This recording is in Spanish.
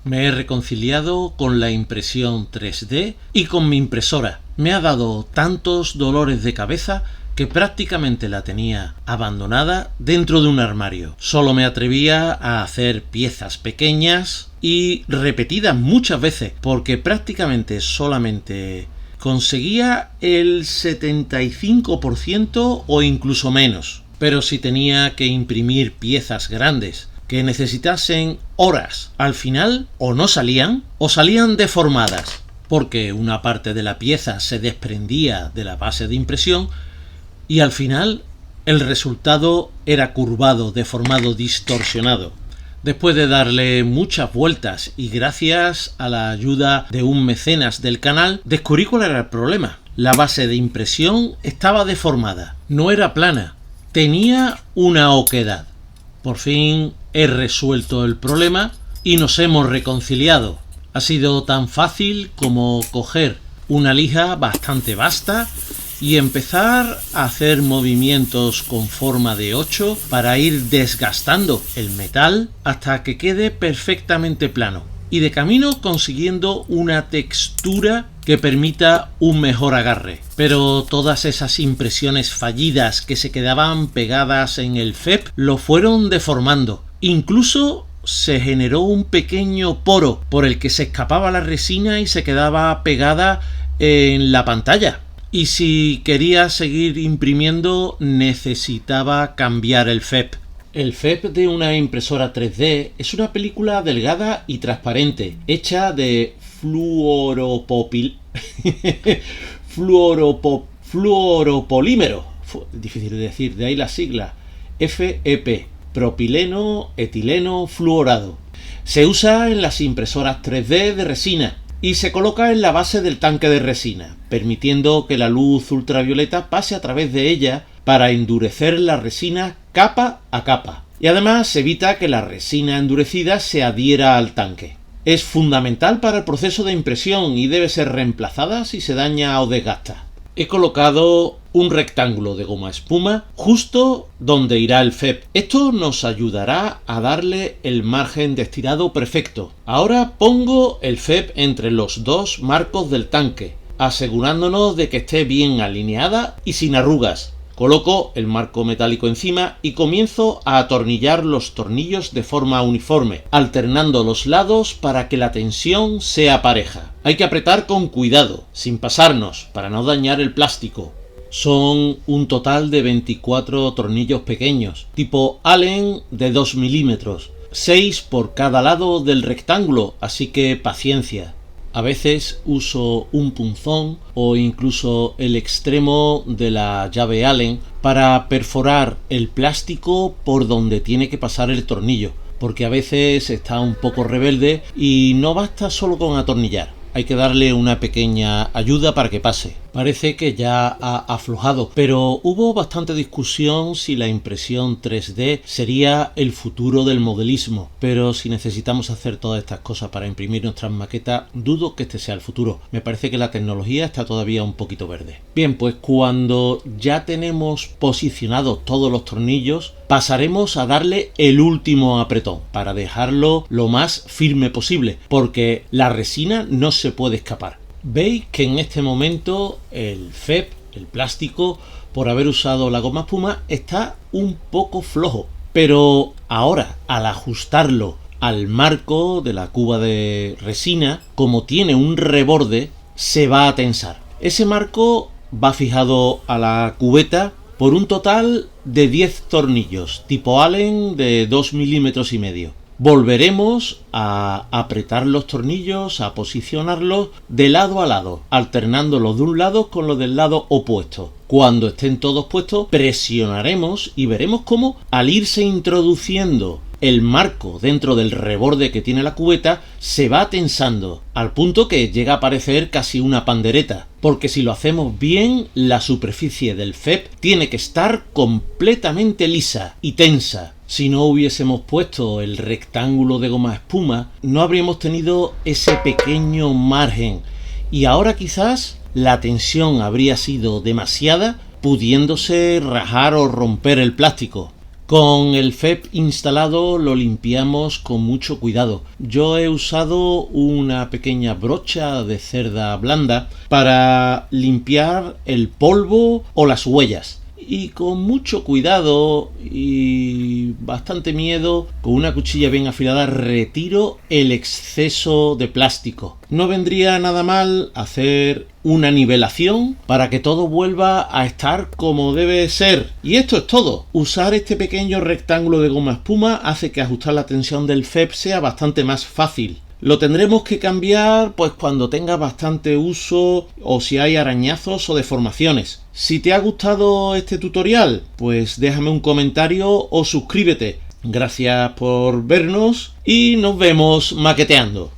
Me he reconciliado con la impresión 3D y con mi impresora. Me ha dado tantos dolores de cabeza que prácticamente la tenía abandonada dentro de un armario. Solo me atrevía a hacer piezas pequeñas y repetidas muchas veces, porque prácticamente solamente conseguía el 75% o incluso menos. Pero si tenía que imprimir piezas grandes que necesitasen horas, al final o no salían o salían deformadas, porque una parte de la pieza se desprendía de la base de impresión y al final el resultado era curvado, deformado, distorsionado. Después de darle muchas vueltas y gracias a la ayuda de un mecenas del canal, descubrí cuál era el problema. La base de impresión estaba deformada, no era plana, tenía una oquedad. Por fin he resuelto el problema y nos hemos reconciliado. Ha sido tan fácil como coger una lija bastante vasta y empezar a hacer movimientos con forma de 8 para ir desgastando el metal hasta que quede perfectamente plano y de camino consiguiendo una textura que permita un mejor agarre. Pero todas esas impresiones fallidas que se quedaban pegadas en el FEP lo fueron deformando. Incluso se generó un pequeño poro por el que se escapaba la resina y se quedaba pegada en la pantalla. Y si quería seguir imprimiendo necesitaba cambiar el FEP. El FEP de una impresora 3D es una película delgada y transparente, hecha de fluoropolímero. Difícil de decir, de ahí la sigla. FEP, propileno etileno fluorado. Se usa en las impresoras 3D de resina y se coloca en la base del tanque de resina, permitiendo que la luz ultravioleta pase a través de ella para endurecer la resina capa a capa. Y además evita que la resina endurecida se adhiera al tanque. Es fundamental para el proceso de impresión y debe ser reemplazada si se daña o desgasta. He colocado un rectángulo de goma espuma justo donde irá el FEP. Esto nos ayudará a darle el margen de estirado perfecto. Ahora pongo el FEP entre los dos marcos del tanque, asegurándonos de que esté bien alineada y sin arrugas. Coloco el marco metálico encima y comienzo a atornillar los tornillos de forma uniforme, alternando los lados para que la tensión sea pareja. Hay que apretar con cuidado, sin pasarnos, para no dañar el plástico. Son un total de 24 tornillos pequeños, tipo Allen de 2 milímetros, 6 por cada lado del rectángulo, así que paciencia. A veces uso un punzón o incluso el extremo de la llave Allen para perforar el plástico por donde tiene que pasar el tornillo, porque a veces está un poco rebelde y no basta solo con atornillar. Hay que darle una pequeña ayuda para que pase. Parece que ya ha aflojado, pero hubo bastante discusión si la impresión 3D sería el futuro del modelismo. Pero si necesitamos hacer todas estas cosas para imprimir nuestras maquetas, dudo que este sea el futuro. Me parece que la tecnología está todavía un poquito verde. Bien, pues cuando ya tenemos posicionados todos los tornillos, pasaremos a darle el último apretón para dejarlo lo más firme posible, porque la resina no se puede escapar. Veis que en este momento el FEP, el plástico, por haber usado la goma espuma, está un poco flojo. Pero ahora, al ajustarlo al marco de la cuba de resina, como tiene un reborde, se va a tensar. Ese marco va fijado a la cubeta por un total de 10 tornillos, tipo Allen de 2 milímetros y medio. Volveremos a apretar los tornillos, a posicionarlos de lado a lado, alternando los de un lado con los del lado opuesto. Cuando estén todos puestos, presionaremos y veremos cómo, al irse introduciendo el marco dentro del reborde que tiene la cubeta, se va tensando, al punto que llega a parecer casi una pandereta. Porque si lo hacemos bien, la superficie del FEP tiene que estar completamente lisa y tensa. Si no hubiésemos puesto el rectángulo de goma espuma, no habríamos tenido ese pequeño margen y ahora quizás la tensión habría sido demasiada, pudiéndose rajar o romper el plástico. Con el FEP instalado lo limpiamos con mucho cuidado. Yo he usado una pequeña brocha de cerda blanda para limpiar el polvo o las huellas. Y con mucho cuidado y bastante miedo, con una cuchilla bien afilada, retiro el exceso de plástico. No vendría nada mal hacer una nivelación para que todo vuelva a estar como debe ser. Y esto es todo. Usar este pequeño rectángulo de goma espuma hace que ajustar la tensión del FEP sea bastante más fácil. Lo tendremos que cambiar pues cuando tenga bastante uso o si hay arañazos o deformaciones. Si te ha gustado este tutorial, pues déjame un comentario o suscríbete. Gracias por vernos y nos vemos maqueteando.